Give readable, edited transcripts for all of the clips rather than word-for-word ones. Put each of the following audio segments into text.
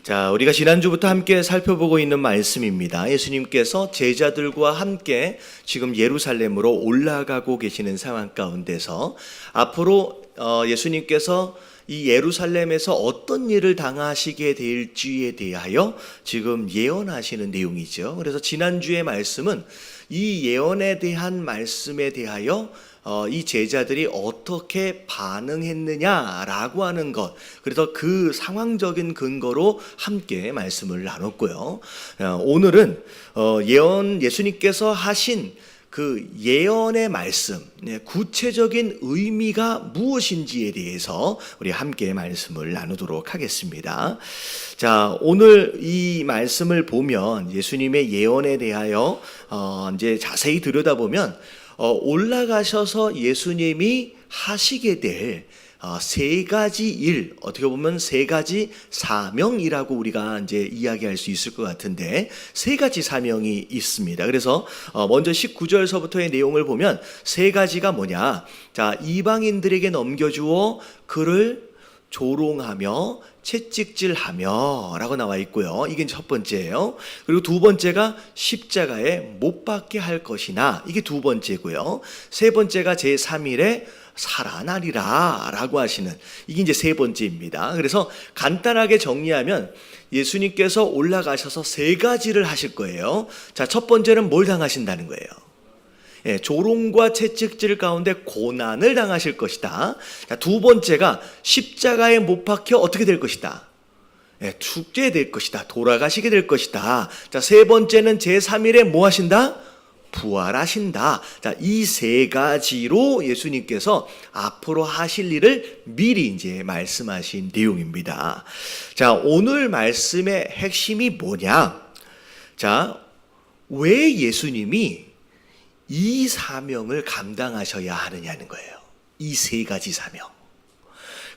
자, 우리가 지난주부터 함께 살펴보고 있는 말씀입니다. 예수님께서 제자들과 함께 지금 예루살렘으로 올라가고 계시는 상황 가운데서 앞으로 예수님께서 이 예루살렘에서 어떤 일을 당하시게 될지에 대하여 지금 예언하시는 내용이죠. 그래서 지난주의 말씀은 이 예언에 대한 말씀에 대하여 이 제자들이 어떻게 반응했느냐라고 하는 것, 그래서 그 상황적인 근거로 함께 말씀을 나눴고요. 오늘은 예수님께서 하신 그 예언의 말씀, 구체적인 의미가 무엇인지에 대해서 우리 함께 말씀을 나누도록 하겠습니다. 자, 오늘 이 말씀을 보면 예수님의 예언에 대하여 이제 자세히 들여다보면 올라가셔서 예수님이 하시게 될 세 가지 일, 어떻게 보면 세 가지 사명이라고 우리가 이제 이야기할 수 있을 것 같은데, 세 가지 사명이 있습니다. 그래서 먼저 19절서부터의 내용을 보면 세 가지가 뭐냐? 자, 이방인들에게 넘겨주어 그를 조롱하며 채찍질하며 라고 나와 있고요. 이게 첫 번째예요. 그리고 두 번째가 십자가에 못 박게 할 것이나, 이게 두 번째고요. 세 번째가 제3일에 살아나리라 라고 하시는, 이게 이제 세 번째입니다. 그래서 간단하게 정리하면 예수님께서 올라가셔서 세 가지를 하실 거예요. 자, 첫 번째는 뭘 당하신다는 거예요? 조롱과 채찍질 가운데 고난을 당하실 것이다. 자, 두 번째가 십자가에 못 박혀 어떻게 될 것이다? 축제될 것이다. 돌아가시게 될 것이다. 자, 세 번째는 제3일에 뭐 하신다? 부활하신다. 자, 이 세 가지로 예수님께서 앞으로 하실 일을 미리 이제 말씀하신 내용입니다. 자, 오늘 말씀의 핵심이 뭐냐? 자, 왜 예수님이 이 사명을 감당하셔야 하느냐는 거예요. 이 세 가지 사명.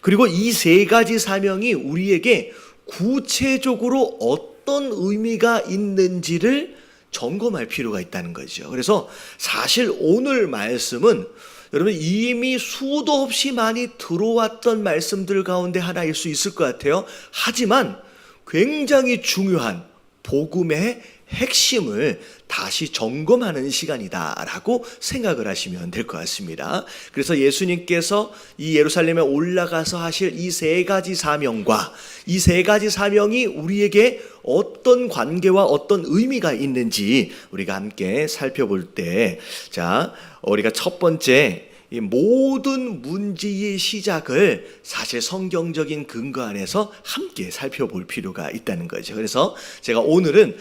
그리고 이 세 가지 사명이 우리에게 구체적으로 어떤 의미가 있는지를 점검할 필요가 있다는 거죠. 그래서 사실 오늘 말씀은 여러분 이미 수도 없이 많이 들어왔던 말씀들 가운데 하나일 수 있을 것 같아요. 하지만 굉장히 중요한 복음의 핵심을 다시 점검하는 시간이다라고 생각을 하시면 될 것 같습니다. 그래서 예수님께서 이 예루살렘에 올라가서 하실 이 세 가지 사명과 이 세 가지 사명이 우리에게 어떤 관계와 어떤 의미가 있는지 우리가 함께 살펴볼 때, 자, 우리가 첫 번째, 이 모든 문제의 시작을 사실 성경적인 근거 안에서 함께 살펴볼 필요가 있다는 거죠. 그래서 제가 오늘은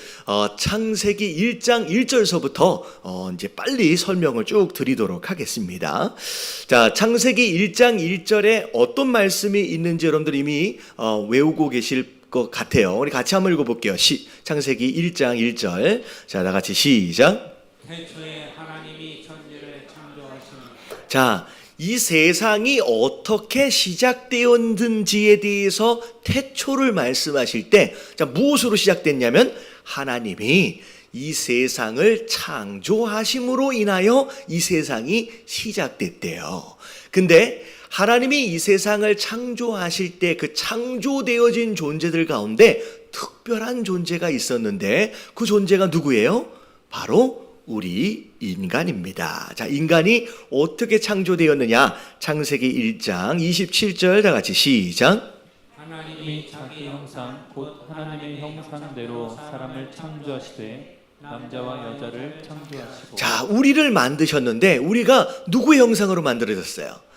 창세기 1장 1절서부터 이제 빨리 설명을 쭉 드리도록 하겠습니다. 자, 창세기 1장 1절에 어떤 말씀이 있는지 여러분들 이미 외우고 계실 것 같아요. 우리 같이 한번 읽어볼게요. 창세기 1장 1절. 자, 다 같이 시작. 태초에 하나님이 천지를 창조하시니. 자, 이 세상이 어떻게 시작되었는지에 대해서 태초를 말씀하실 때, 자, 무엇으로 시작됐냐면 하나님이 이 세상을 창조하심으로 인하여 이 세상이 시작됐대요. 근데 하나님이 이 세상을 창조하실 때 그 창조되어진 존재들 가운데 특별한 존재가 있었는데 그 존재가 누구예요? 바로 우리 인간입니다. 자, 인간이 어떻게 창조되었느냐? 창세기 1장 27절 다 같이 시작. 하나님이 자기 형상 곧 하나님의 형상대로 사람을 창조하시되 남자와 여자를 창조하시고. 자, 우리를 만드셨는데 우리가 누구의 형상으로 만들어졌어요?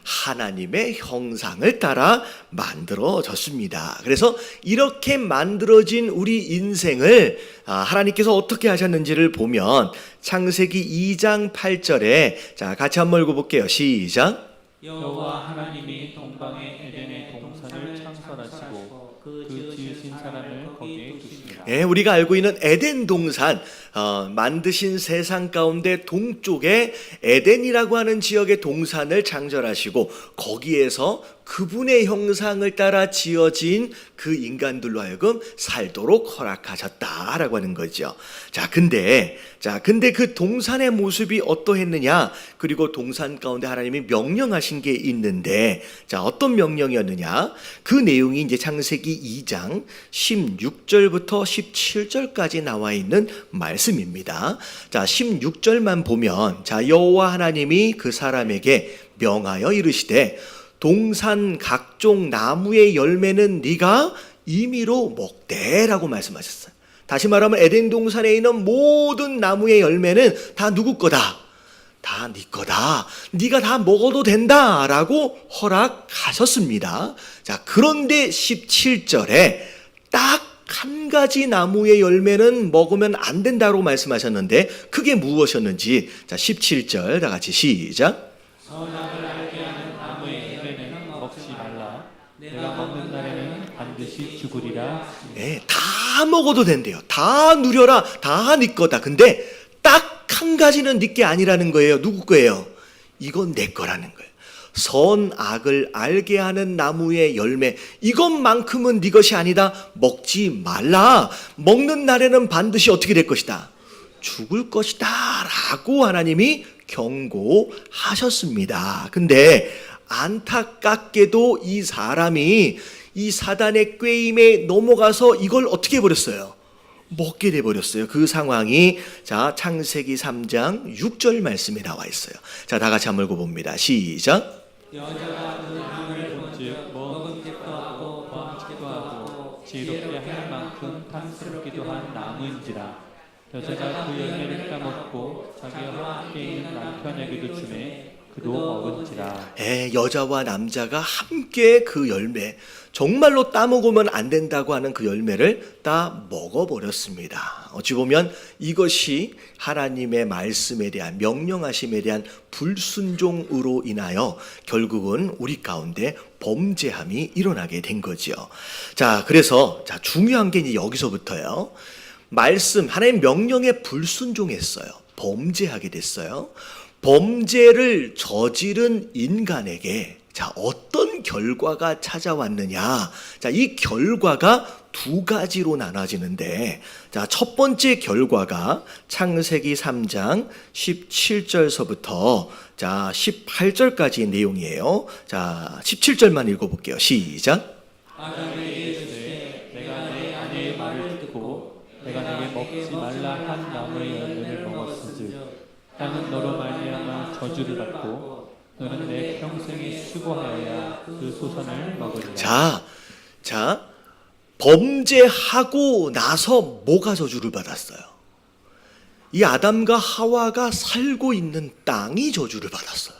하나님의 형상을 따라 만들어졌습니다. 그래서 이렇게 만들어진 우리 인생을 하나님께서 어떻게 하셨는지를 보면 창세기 2장 8절에, 자, 같이 한번 읽어볼게요. 시작. 여호와 하나님이 동방의 에덴의 동산을 창설하시고 그 지으신 사람을 거기에 두시니라. 우리가 알고 있는 에덴 동산, 만드신 세상 가운데 동쪽에 에덴이라고 하는 지역의 동산을 창설하시고 거기에서 그분의 형상을 따라 지어진 그 인간들로 하여금 살도록 허락하셨다라고 하는 거죠. 근데 그 동산의 모습이 어떠했느냐? 그리고 동산 가운데 하나님이 명령하신 게 있는데, 어떤 명령이었느냐? 그 내용이 이제 창세기 2장 16절부터 17절까지 나와 있는 말씀입니다. 16절만 보면, 여호와 하나님이 그 사람에게 명하여 이르시되 동산 각종 나무의 열매는 네가 임의로 먹되라고 말씀하셨어요. 다시 말하면 에덴 동산에 있는 모든 나무의 열매는 다 누구 거다? 다 네 거다. 네가 다 먹어도 된다라고 허락하셨습니다. 그런데 17절에 딱 한 가지 나무의 열매는 먹으면 안 된다고 말씀하셨는데 그게 무엇이었는지 17절 다 같이 시작. 선악을 알게 하는 나무의 열매는 먹지 말라. 내가 먹는 날에는 반드시 죽으리라. 네, 다 먹어도 된대요. 다 누려라. 다 네 거다. 근데 딱 한 가지는 네 게 아니라는 거예요. 누구 거예요? 이건 내 거라는 거예요. 선악을 알게 하는 나무의 열매, 이것만큼은 네 것이 아니다. 먹지 말라. 먹는 날에는 반드시 어떻게 될 것이다? 죽을 것이다 라고 하나님이 경고하셨습니다. 근데 안타깝게도 이 사람이 이 사단의 꾀임에 넘어가서 이걸 어떻게 해버렸어요? 먹게 돼버렸어요. 그 상황이 창세기 3장 6절 말씀에 나와 있어요. 다 같이 한번 읽어봅니다. 시작. 여자가 그 나무를 본즉 먹음직도 하고 범직도 하고 지혜롭게 할 만큼 탐스럽기도 한 나무인지라. 여자가 그 열매를 따먹고 자기와 함께 있는 남편에게도 주매 그도 먹은지라. 여자와 남자가 함께 그 열매, 정말로 따먹으면 안 된다고 하는 그 열매를 따 먹어버렸습니다. 어찌 보면 이것이 하나님의 말씀에 대한, 명령하심에 대한 불순종으로 인하여 결국은 우리 가운데 범죄함이 일어나게 된 거죠. 그래서 중요한 게 이제 여기서부터요. 말씀, 하나님의 명령에 불순종했어요. 범죄하게 됐어요. 범죄를 저지른 인간에게 어떤 결과가 찾아왔느냐? 이 결과가 두 가지로 나눠지는데, 첫 번째 결과가 창세기 3장 17절서부터 18절까지의 내용이에요. 17절만 읽어볼게요. 시작. 아담이 이르되 내가 내 아내의 말을 듣고 내가 내게 먹지 말라 한 나무의 열매를 먹었으즉 땅은 너로 말미암아 저주를 받고 너는 내 평생에 수고하여야 그 소선을 먹으리라. 범죄하고 나서 뭐가 저주를 받았어요? 이 아담과 하와가 살고 있는 땅이 저주를 받았어요.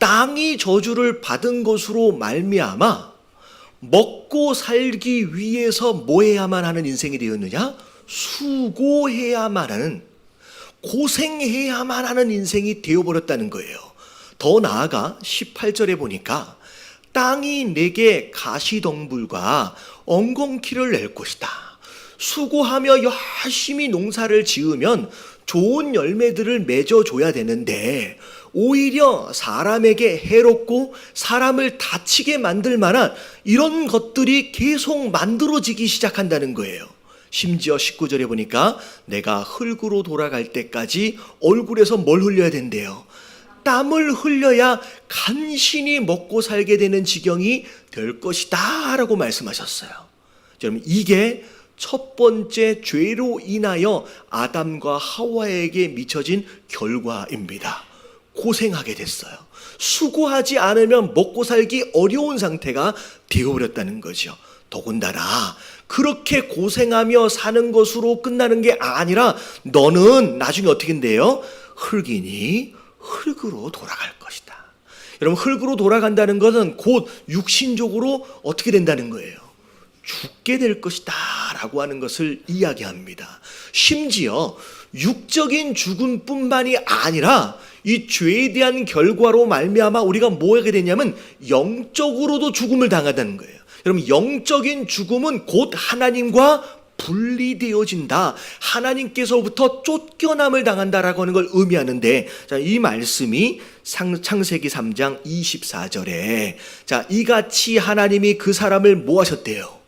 땅이 저주를 받은 것으로 말미암아 먹고 살기 위해서 뭐 해야만 하는 인생이 되었느냐? 수고해야만 하는, 고생해야만 하는 인생이 되어버렸다는 거예요. 더 나아가 18절에 보니까 땅이 내게 가시덩불과 엉겅퀴를 낼 것이다. 수고하며 열심히 농사를 지으면 좋은 열매들을 맺어줘야 되는데 오히려 사람에게 해롭고 사람을 다치게 만들 만한 이런 것들이 계속 만들어지기 시작한다는 거예요. 심지어 19절에 보니까 내가 흙으로 돌아갈 때까지 얼굴에서 뭘 흘려야 된대요? 땀을 흘려야 간신히 먹고 살게 되는 지경이 될 것이다 라고 말씀하셨어요. 여러분, 이게 첫 번째 죄로 인하여 아담과 하와에게 미쳐진 결과입니다. 고생하게 됐어요. 수고하지 않으면 먹고 살기 어려운 상태가 되어버렸다는 거죠. 더군다나 그렇게 고생하며 사는 것으로 끝나는 게 아니라 너는 나중에 어떻게 된대요? 흙이니 흙으로 돌아갈 것이다. 여러분, 흙으로 돌아간다는 것은 곧 육신적으로 어떻게 된다는 거예요? 죽게 될 것이다 라고 하는 것을 이야기합니다. 심지어 육적인 죽음뿐만이 아니라 이 죄에 대한 결과로 말미암아 우리가 뭐 하게 되냐면 영적으로도 죽음을 당한다는 거예요. 여러분, 영적인 죽음은 곧 하나님과 분리되어진다. 하나님께서부터 쫓겨남을 당한다라고 하는 걸 의미하는데, 이 말씀이 창세기 3장 24절에 자, 이같이 하나님이 그 사람을 뭐 하셨대요?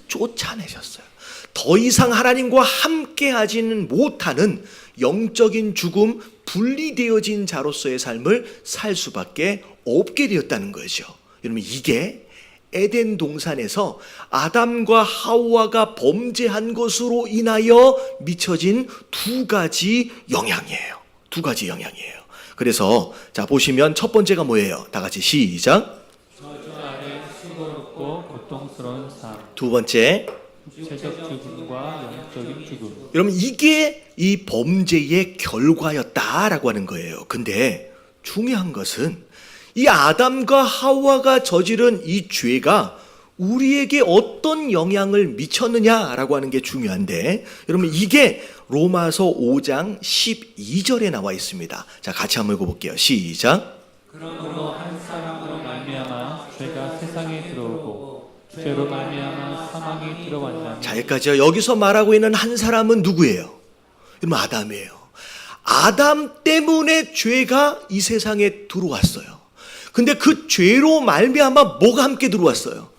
쫓아내셨어요. 더 이상 하나님과 함께 하지는 못하는 영적인 죽음, 분리되어진 자로서의 삶을 살 수밖에 없게 되었다는 거죠. 여러분, 이게 에덴 동산에서 아담과 하와가 범죄한 것으로 인하여 미쳐진 두 가지 영향이에요. 두 가지 영향이에요. 그래서 자, 보시면 첫 번째가 뭐예요? 다 같이 시작. 저주 아래 수고롭고 고통스러운 삶. 두 번째, 육체적 죽음과 영적인 죽음. 여러분, 이게 이 범죄의 결과였다라고 하는 거예요. 근데 중요한 것은 이 아담과 하와가 저지른 이 죄가 우리에게 어떤 영향을 미쳤느냐라고 하는 게 중요한데, 여러분, 이게 로마서 5장 12절에 나와 있습니다. 자, 같이 한번 읽어볼게요. 시작. 그러므로 한 사람으로 말미암아 죄가 세상에 들어오고 죄로 말미암아 사망이 들어왔나니. 자, 여기까지요. 여기서 말하고 있는 한 사람은 누구예요? 여러분, 아담이에요. 아담 때문에 죄가 이 세상에 들어왔어요. 근데 그 죄로 말미암아 뭐가 함께 들어왔어요?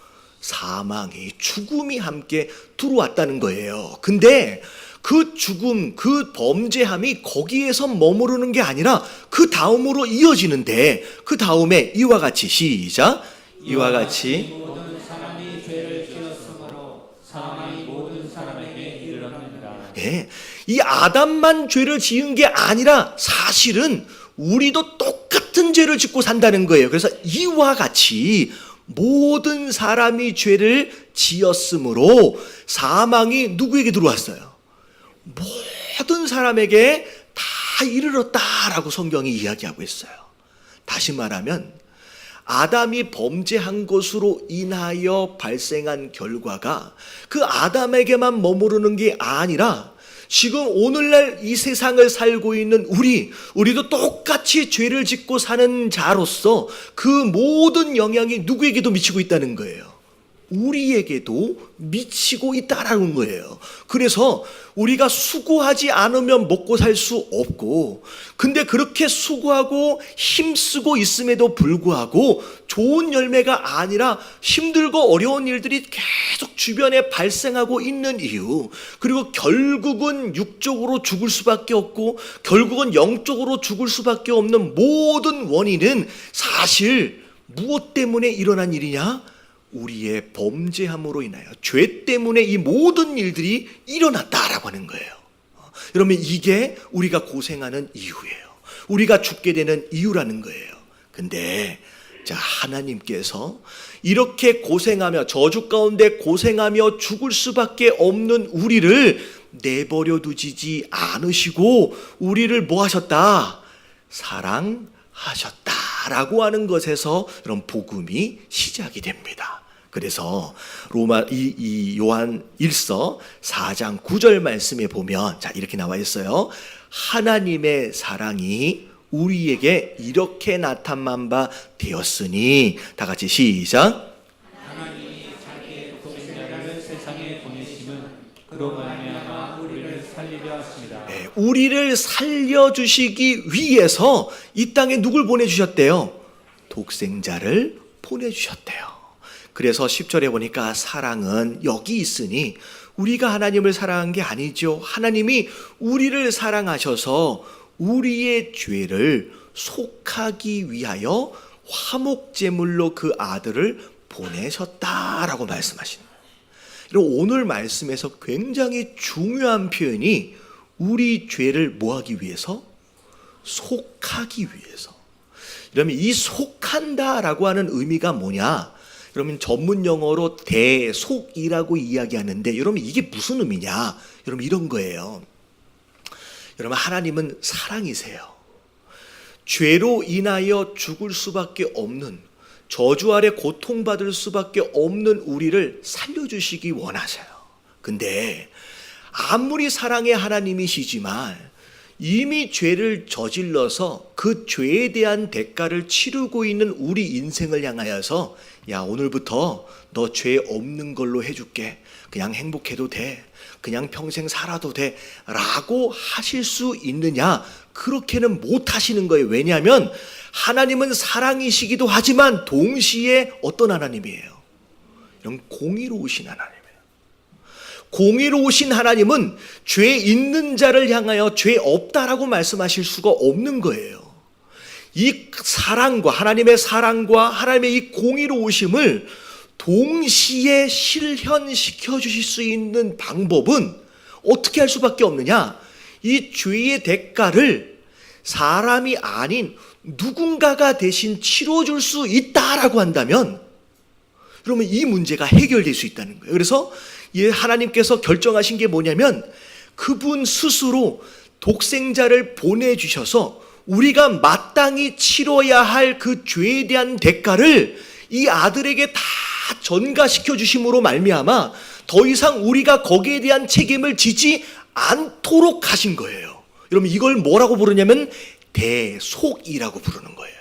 사망이, 죽음이 함께 들어왔다는 거예요. 근데 그 죽음, 그 범죄함이 거기에서 머무르는 게 아니라 그 다음으로 이어지는데, 그 다음에 이와 같이 시작. 이와 같이 모든 사람이 죄를 지었으므로 사망이 모든 사람에게 이르렀느니라. 예, 이 아담만 죄를 지은 게 아니라 사실은 우리도 똑같은 죄를 짓고 산다는 거예요. 그래서 이와 같이 모든 사람이 죄를 지었으므로 사망이 누구에게 들어왔어요? 모든 사람에게 다 이르렀다라고 성경이 이야기하고 있어요. 다시 말하면 아담이 범죄한 것으로 인하여 발생한 결과가 그 아담에게만 머무르는 게 아니라 지금 오늘날 이 세상을 살고 있는 우리도 똑같이 죄를 짓고 사는 자로서 그 모든 영향이 누구에게도 미치고 있다는 거예요. 우리에게도 미치고 있다라는 거예요. 그래서 우리가 수고하지 않으면 먹고 살 수 없고, 근데 그렇게 수고하고 힘쓰고 있음에도 불구하고 좋은 열매가 아니라 힘들고 어려운 일들이 계속 주변에 발생하고 있는 이유, 그리고 결국은 육적으로 죽을 수밖에 없고 결국은 영적으로 죽을 수밖에 없는 모든 원인은 사실 무엇 때문에 일어난 일이냐? 우리의 범죄함으로 인하여, 죄 때문에 이 모든 일들이 일어났다라고 하는 거예요. 여러분, 이게 우리가 고생하는 이유예요. 우리가 죽게 되는 이유라는 거예요. 근데 자, 하나님께서 이렇게 고생하며 저주 가운데 고생하며 죽을 수밖에 없는 우리를 내버려 두지 않으시고 우리를 뭐 하셨다? 사랑하셨다라고 하는 것에서 이런 복음이 시작이 됩니다. 그래서 이 요한 1서 4장 9절 말씀에 보면 자, 이렇게 나와 있어요. 하나님의 사랑이 우리에게 이렇게 나타난 바 되었으니, 다 같이 시작. 하나님이 자기의 독생자를 세상에 보내심은 그로 말미암아 우리를 살리려 하십니다. 네, 우리를 살려주시기 위해서 이 땅에 누굴 보내주셨대요? 독생자를 보내주셨대요. 그래서 10절에 보니까 사랑은 여기 있으니 우리가 하나님을 사랑한 게 아니죠. 하나님이 우리를 사랑하셔서 우리의 죄를 속하기 위하여 화목제물로 그 아들을 보내셨다라고 말씀하시는 거예요. 그리고 오늘 말씀에서 굉장히 중요한 표현이 우리 죄를 뭐하기 위해서? 속하기 위해서. 그러면 이 속한다라고 하는 의미가 뭐냐? 여러분, 전문 용어로 대속이라고 이야기하는데, 여러분, 이게 무슨 의미냐? 여러분, 이런 거예요. 여러분, 하나님은 사랑이세요. 죄로 인하여 죽을 수밖에 없는, 저주 아래 고통받을 수밖에 없는 우리를 살려주시기 원하세요. 근데 아무리 사랑의 하나님이시지만 이미 죄를 저질러서 그 죄에 대한 대가를 치르고 있는 우리 인생을 향하여서 야, 오늘부터 너 죄 없는 걸로 해줄게. 그냥 행복해도 돼. 그냥 평생 살아도 돼. 라고 하실 수 있느냐? 그렇게는 못 하시는 거예요. 왜냐하면 하나님은 사랑이시기도 하지만 동시에 어떤 하나님이에요? 이런 공의로우신 하나님이에요. 공의로우신 하나님은 죄 있는 자를 향하여 죄 없다라고 말씀하실 수가 없는 거예요. 이 사랑과 하나님의 이 공의로우심을 동시에 실현시켜 주실 수 있는 방법은 어떻게 할 수밖에 없느냐? 이 죄의 대가를 사람이 아닌 누군가가 대신 치러줄 수 있다라고 한다면 그러면 이 문제가 해결될 수 있다는 거예요. 그래서 하나님께서 결정하신 게 뭐냐면 그분 스스로 독생자를 보내주셔서 우리가 마땅히 치러야 할 그 죄에 대한 대가를 이 아들에게 다 전가시켜 주심으로 말미암아 더 이상 우리가 거기에 대한 책임을 지지 않도록 하신 거예요. 여러분 이걸 뭐라고 부르냐면 대속이라고 부르는 거예요.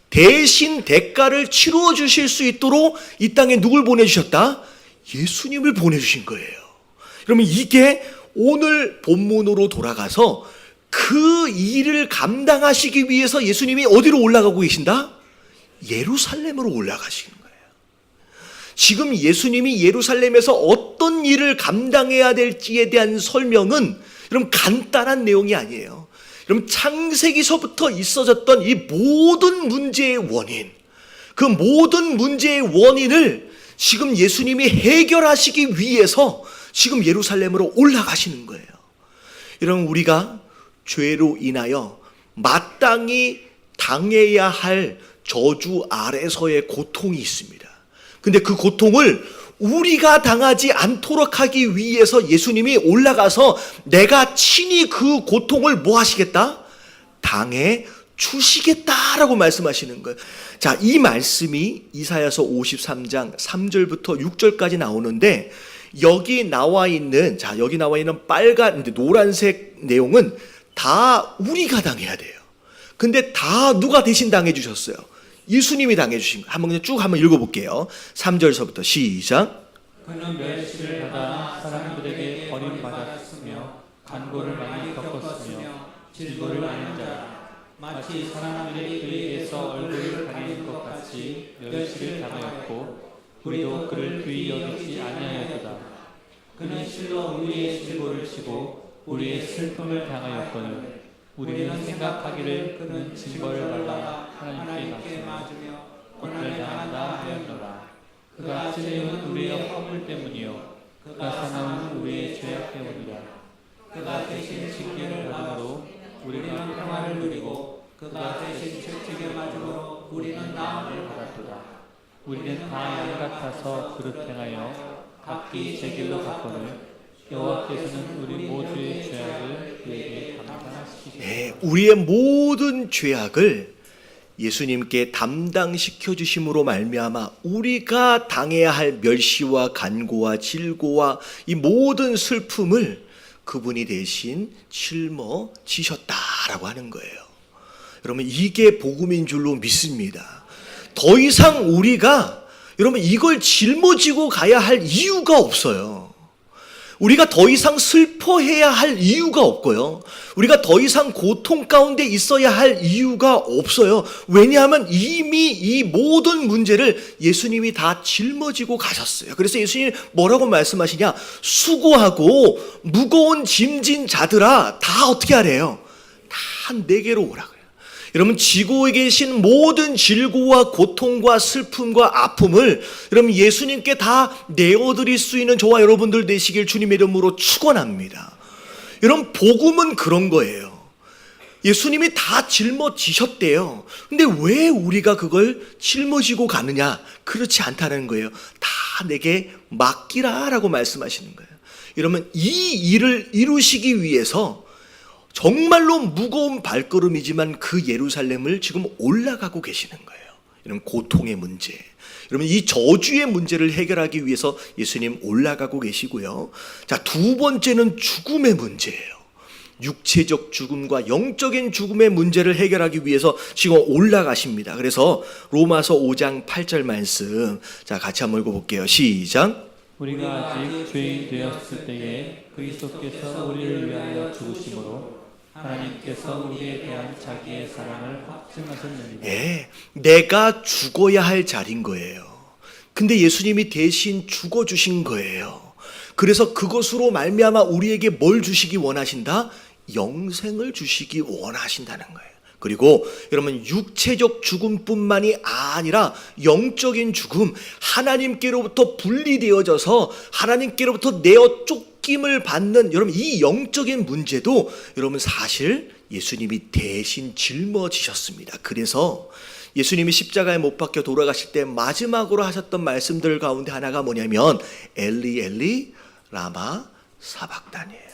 대신 대가를 치루어 주실 수 있도록 이 땅에 누굴 보내주셨다? 예수님을 보내주신 거예요. 그러면 이게 오늘 본문으로 돌아가서 그 일을 감당하시기 위해서 예수님이 어디로 올라가고 계신다? 예루살렘으로 올라가시는 거예요. 지금 예수님이 예루살렘에서 어떤 일을 감당해야 될지에 대한 설명은 여러분 간단한 내용이 아니에요. 여러분 창세기서부터 있어졌던 이 모든 문제의 원인, 그 모든 문제의 원인을 지금 예수님이 해결하시기 위해서 지금 예루살렘으로 올라가시는 거예요. 여러분 우리가 죄로 인하여 마땅히 당해야 할 저주 아래서의 고통이 있습니다. 근데 그 고통을 우리가 당하지 않도록 하기 위해서 예수님이 올라가서 내가 친히 그 고통을 뭐 하시겠다? 당해 주시겠다라고 말씀하시는 거예요. 자, 이 말씀이 이사야서 53장 3절부터 6절까지 나오는데 여기 나와 있는 빨간 노란색 내용은 다 우리가 당해야 돼요. 근데 다 누가 대신 당해 주셨어요? 예수님이 당해 주신 거예요. 한번 읽어볼게요. 3절서부터 시작. 그는 멸시를 받아 사람들에게 버림받았으며 간고를 많이 겪었으며 질고를 많은 자라. 마치 사람들이 그에게서 얼굴을 가리는 것 같이 멸시를 당하였고 우리도 그를 귀히 여기지 아니하였도다. 그는 실로 우리의 질고를 지고 우리의 슬픔을 당하였거늘 우리는 생각하기를 그는 징벌을 받아 하나님께 맞으며 고난을 당한다 하였노라. 그가 찔림은 우리의 허물 때문이요 그가 사망은 우리의 죄악 때문이라. 그가 대신 징계를 받음으로 우리는 평화를 누리고 그가 대신 채찍에 맞음으로 우리는 나음을 받았도다. 우리는 다 양 같아서 그릇 행하여 각기 제 길로 갔거늘 여호와께서는 우리 모두의 죄악을 그에게 감당하시키시고 우리의 모든 죄악을 예수님께 담당시켜 주심으로 말미암아 우리가 당해야 할 멸시와 간고와 질고와 이 모든 슬픔을 그분이 대신 짊어지셨다라고 하는 거예요. 여러분 이게 복음인 줄로 믿습니다. 더 이상 우리가 여러분 이걸 짊어지고 가야 할 이유가 없어요. 우리가 더 이상 슬퍼해야 할 이유가 없고요. 우리가 더 이상 고통 가운데 있어야 할 이유가 없어요. 왜냐하면 이미 이 모든 문제를 예수님이 다 짊어지고 가셨어요. 그래서 예수님이 뭐라고 말씀하시냐? 수고하고 무거운 짐진 자들아 다 어떻게 하래요? 다 내게로 오라고요. 여러분 지구에 계신 모든 질고와 고통과 슬픔과 아픔을 여러분 예수님께 다 내어드릴 수 있는 저와 여러분들 되시길 주님의 이름으로 축원합니다. 여러분 복음은 그런 거예요. 예수님이 다 짊어지셨대요. 근데 왜 우리가 그걸 짊어지고 가느냐? 그렇지 않다는 거예요. 다 내게 맡기라라고 말씀하시는 거예요. 여러분 이 일을 이루시기 위해서 정말로 무거운 발걸음이지만 그 예루살렘을 지금 올라가고 계시는 거예요. 이런 고통의 문제, 여러분 이 저주의 문제를 해결하기 위해서 예수님 올라가고 계시고요. 자, 두 번째는 죽음의 문제예요. 육체적 죽음과 영적인 죽음의 문제를 해결하기 위해서 지금 올라가십니다. 그래서 로마서 5장 8절 말씀, 자 같이 한번 읽어볼게요. 시작. 우리가 아직 죄인 되었을 때에 그리스도께서 우리를 위하여 죽으심으로 하나님께서 우리에 대한 자기의 사랑을 확증하셨느니라. 예, 내가 죽어야 할 자리인 거예요. 근데 예수님이 대신 죽어주신 거예요. 그래서 그것으로 말미암아 우리에게 뭘 주시기 원하신다? 영생을 주시기 원하신다는 거예요. 그리고 여러분, 육체적 죽음뿐만이 아니라 영적인 죽음, 하나님께로부터 분리되어져서 하나님께로부터 내어 쫓김을 받는 여러분, 이 영적인 문제도 여러분 사실 예수님이 대신 짊어지셨습니다. 그래서 예수님이 십자가에 못 박혀 돌아가실 때 마지막으로 하셨던 말씀들 가운데 하나가 뭐냐면 엘리 엘리 라마 사박단이에요.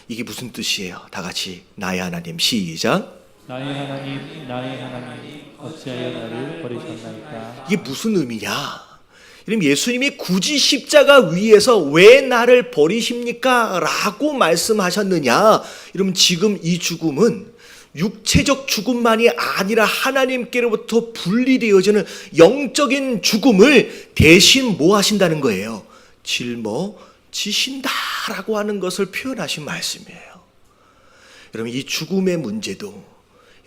이게 무슨 뜻이에요? 다 같이 나의 하나님, 시작. 나의 하나님, 나의 하나님, 어찌하여 나를 버리셨나이까. 이게 무슨 의미냐? 이럼 예수님이 굳이 십자가 위에서 왜 나를 버리십니까? 라고 말씀하셨느냐? 이러면 지금 이 죽음은 육체적 죽음만이 아니라 하나님께로부터 분리되어지는 영적인 죽음을 대신 뭐 하신다는 거예요? 짊어지신다라고 하는 것을 표현하신 말씀이에요. 여러분, 이 죽음의 문제도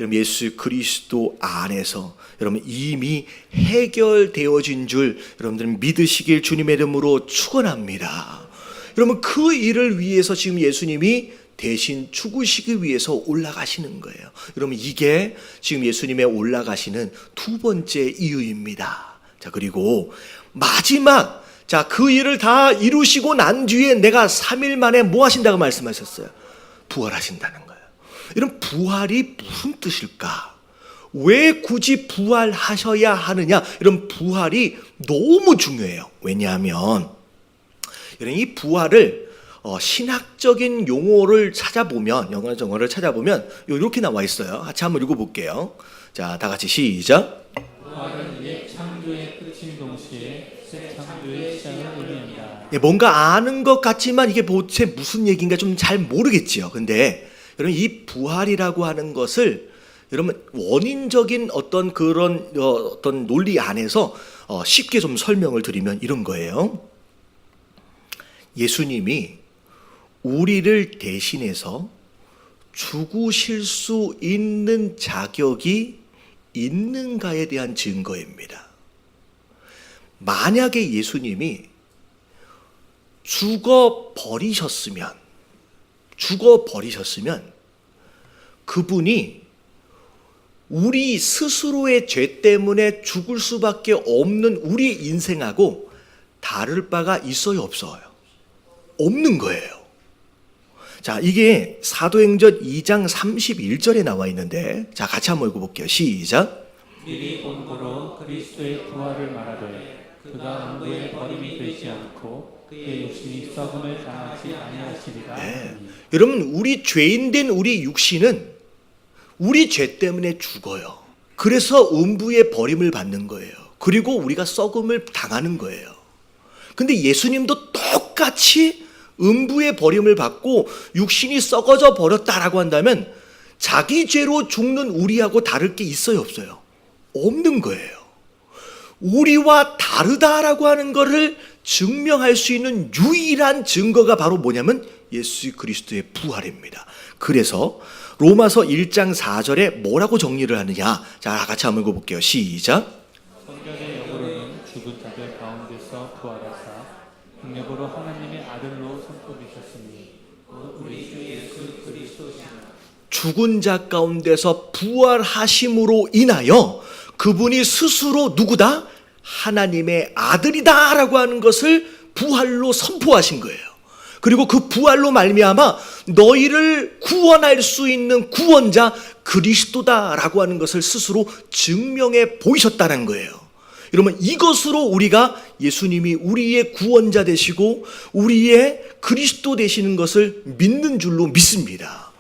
여러분 예수 그리스도 안에서 여러분 이미 해결되어진 줄 여러분들은 믿으시길 주님의 이름으로 축원합니다. 여러분, 그 일을 위해서 지금 예수님이 대신 죽으시기 위해서 올라가시는 거예요. 여러분, 이게 지금 예수님의 올라가시는 두 번째 이유입니다. 자, 그리고 마지막, 자, 그 일을 다 이루시고 난 뒤에 내가 3일 만에 뭐 하신다고 말씀하셨어요? 부활하신다는 거예요. 이런 부활이 무슨 뜻일까? 왜 굳이 부활하셔야 하느냐? 이런 부활이 너무 중요해요. 왜냐하면 이런 이 부활을 신학적인 용어를 찾아보면, 영어 정어를 찾아보면 이렇게 나와 있어요. 같이 한번 읽어볼게요. 자, 다 같이 시작. 부활은 옛 창조의 끝인 동시에 새 창조의 시작을 의미한다. 예, 뭔가 아는 것 같지만 이게 도대체 무슨 얘기인가 좀 잘 모르겠지요. 근데 여러분, 이 부활이라고 하는 것을 여러분 원인적인 어떤 그런 어떤 논리 안에서 쉽게 좀 설명을 드리면 이런 거예요. 예수님이 우리를 대신해서 죽으실 수 있는 자격이 있는가에 대한 증거입니다. 만약에 예수님이 죽어버리셨으면 그분이 우리 스스로의 죄 때문에 죽을 수밖에 없는 우리 인생하고 다를 바가 있어요, 없어요? 없는 거예요. 자, 이게 사도행전 2장 31절에 나와 있는데, 자, 같이 한번 읽어볼게요. 시작. 미리 본고로 그리스도의 부활을 말하되 그가 음부에 버림이 되지 않고 그의 육신이 썩음을 당하지 아니하시리라. 네. 여러분, 우리 죄인된 우리 육신은 우리 죄 때문에 죽어요. 그래서 음부의 버림을 받는 거예요. 그리고 우리가 썩음을 당하는 거예요. 근데 예수님도 똑같이 음부의 버림을 받고 육신이 썩어져 버렸다라고 한다면 자기 죄로 죽는 우리하고 다를 게 있어요, 없어요? 없는 거예요. 우리와 다르다라고 하는 것을 증명할 수 있는 유일한 증거가 바로 뭐냐면 예수 그리스도의 부활입니다. 그래서 로마서 1장 4절에 뭐라고 정리를 하느냐? 자, 같이 한번 읽어볼게요. 시작. 성경의 영으로는 죽은 자들 가운데서 부활하사 능력으로 하나님의 아들로 선포되셨으니 우리 주 예수 그리스도시라. 죽은 자 가운데서 부활하심으로 인하여 그분이 스스로 누구다? 하나님의 아들이다라고 하는 것을 부활로 선포하신 거예요. 그리고 그 부활로 말미암아 너희를 구원할 수 있는 구원자 그리스도다라고 하는 것을 스스로 증명해 보이셨다는 거예요. 여러분, 이것으로 우리가 예수님이 우리의 구원자 되시고 우리의 그리스도 되시는 것을 믿는 줄로 믿습니다.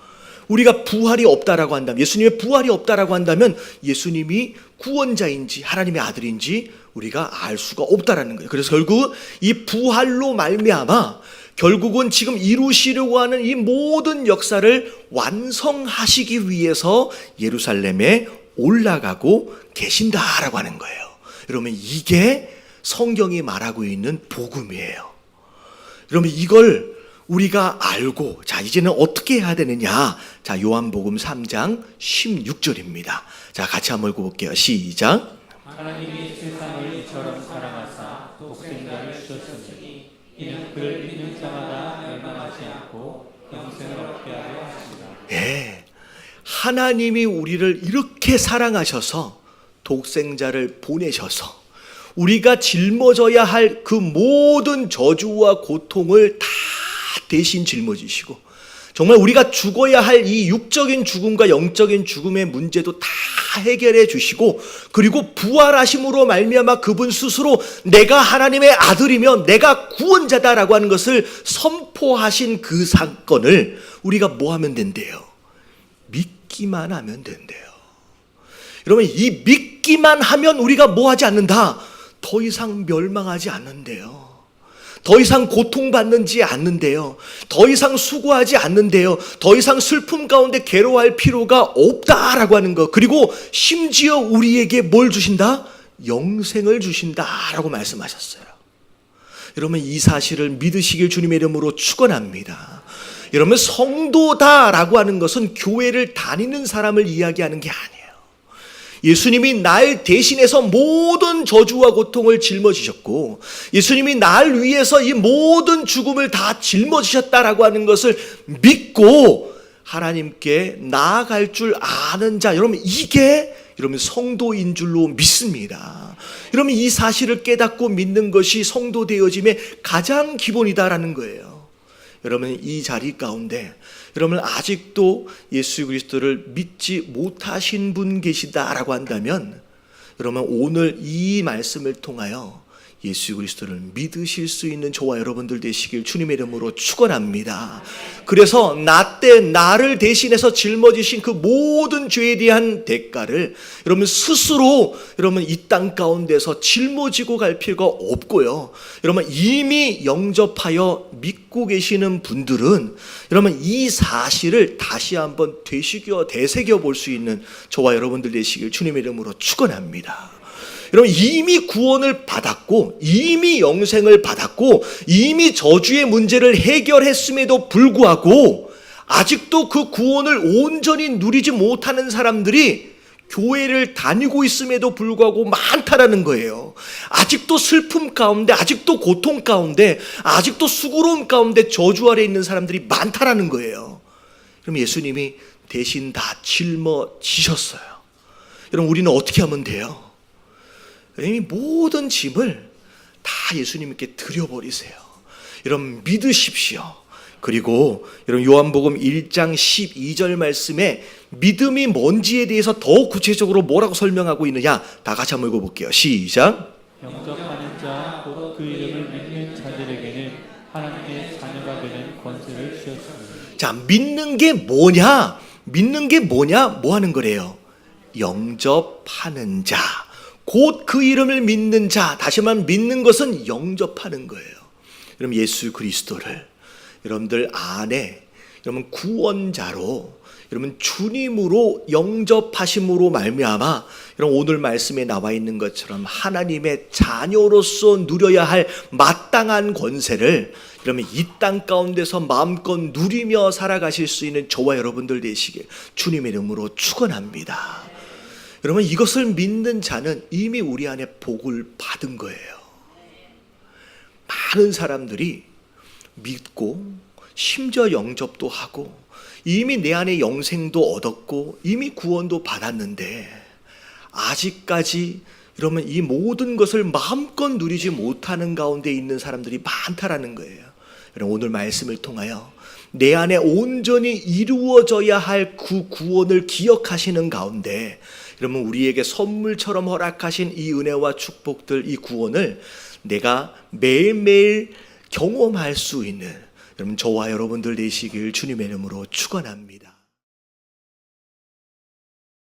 우리가 부활이 없다라고 한다면, 예수님의 부활이 없다라고 한다면 예수님이 구원자인지 하나님의 아들인지 우리가 알 수가 없다라는 거예요. 그래서 결국 이 부활로 말미암아 결국은 지금 이루시려고 하는 이 모든 역사를 완성하시기 위해서 예루살렘에 올라가고 계신다라고 하는 거예요. 여러분, 이게 성경이 말하고 있는 복음이에요. 여러분, 이걸 우리가 알고, 자, 이제는 어떻게 해야 되느냐? 자, 요한복음 3장 16절입니다. 자, 같이 한번 읽어볼게요. 시작. 하나님이 세상을 이처럼 사랑하사 독생자를 주셨으니 이는 그를 믿는 자마다 멸망하지 않고 영생을 얻게 하려 하시라. 예, 하나님이 우리를 이렇게 사랑하셔서 독생자를 보내셔서 우리가 짊어져야 할 그 모든 저주와 고통을 다 대신 짊어지시고, 정말 우리가 죽어야 할 이 육적인 죽음과 영적인 죽음의 문제도 다 해결해 주시고, 그리고 부활하심으로 말미암아 그분 스스로 내가 하나님의 아들이며 내가 구원자다라고 하는 것을 선포하신 그 사건을 우리가 뭐 하면 된대요? 믿기만 하면 된대요. 여러분, 이 믿기만 하면 우리가 뭐 하지 않는다? 더 이상 멸망하지 않는데요. 더 이상 고통받는지 않는데요. 더 이상 수고하지 않는데요. 더 이상 슬픔 가운데 괴로워할 필요가 없다라고 하는 것. 그리고 심지어 우리에게 뭘 주신다? 영생을 주신다라고 말씀하셨어요. 여러분, 이 사실을 믿으시길 주님의 이름으로 축원합니다. 여러분, 성도다라고 하는 것은 교회를 다니는 사람을 이야기하는 게 아니에요. 예수님이 날 대신해서 모든 저주와 고통을 짊어지셨고, 예수님이 날 위해서 이 모든 죽음을 다 짊어지셨다라고 하는 것을 믿고 하나님께 나아갈 줄 아는 자, 여러분, 이게 여러분 성도인 줄로 믿습니다. 여러분, 이 사실을 깨닫고 믿는 것이 성도 되어짐의 가장 기본이다라는 거예요. 여러분, 이 자리 가운데 여러분 아직도 예수 그리스도를 믿지 못하신 분 계시다라고 한다면, 여러분 오늘 이 말씀을 통하여 예수 그리스도를 믿으실 수 있는 저와 여러분들 되시길 주님의 이름으로 축원합니다. 그래서 나 때 나를 대신해서 짊어지신 그 모든 죄에 대한 대가를 여러분 스스로 여러분 이 땅 가운데서 짊어지고 갈 필요가 없고요. 여러분 이미 영접하여 믿고 계시는 분들은 여러분 이 사실을 다시 한번 되새겨 볼 수 있는 저와 여러분들 되시길 주님의 이름으로 축원합니다. 여러분 이미 구원을 받았고 이미 영생을 받았고 이미 저주의 문제를 해결했음에도 불구하고 아직도 그 구원을 온전히 누리지 못하는 사람들이 교회를 다니고 있음에도 불구하고 많다라는 거예요. 아직도 슬픔 가운데, 아직도 고통 가운데, 아직도 수고로움 가운데 저주 아래 있는 사람들이 많다라는 거예요. 그럼 예수님이 대신 다 짊어지셨어요. 여러분 우리는 어떻게 하면 돼요? 이 모든 짐을 다 예수님께 드려버리세요. 여러분 믿으십시오. 그리고 여러분 요한복음 1장 12절 말씀에 믿음이 뭔지에 대해서 더 구체적으로 뭐라고 설명하고 있느냐, 다 같이 한번 읽어볼게요. 시작. 영접하는 자 곧 그 이름을 믿는 자들에게는 하나님의 자녀가 되는 권세를 주셨습니다. 자, 믿는 게 뭐냐? 믿는 게 뭐냐? 뭐 하는 거래요? 영접하는 자, 곧 그 이름을 믿는 자. 다시 말하면 믿는 것은 영접하는 거예요. 여러분 예수 그리스도를 여러분들 안에 여러분 구원자로 여러분 주님으로 영접하심으로 말미암아 여러분 오늘 말씀에 나와 있는 것처럼 하나님의 자녀로서 누려야 할 마땅한 권세를 여러분 이 땅 가운데서 마음껏 누리며 살아가실 수 있는 저와 여러분들 되시길 주님의 이름으로 축원합니다. 여러분 이것을 믿는 자는 이미 우리 안에 복을 받은 거예요. 많은 사람들이 믿고 심지어 영접도 하고 이미 내 안에 영생도 얻었고 이미 구원도 받았는데 아직까지 이러면 이 모든 것을 마음껏 누리지 못하는 가운데 있는 사람들이 많다라는 거예요. 여러분 오늘 말씀을 통하여 내 안에 온전히 이루어져야 할 그 구원을 기억하시는 가운데 여러분 우리에게 선물처럼 허락하신 이 은혜와 축복들, 이 구원을 내가 매일매일 경험할 수 있는 여러분 저와 여러분들 되시길 주님의 이름으로 축원합니다.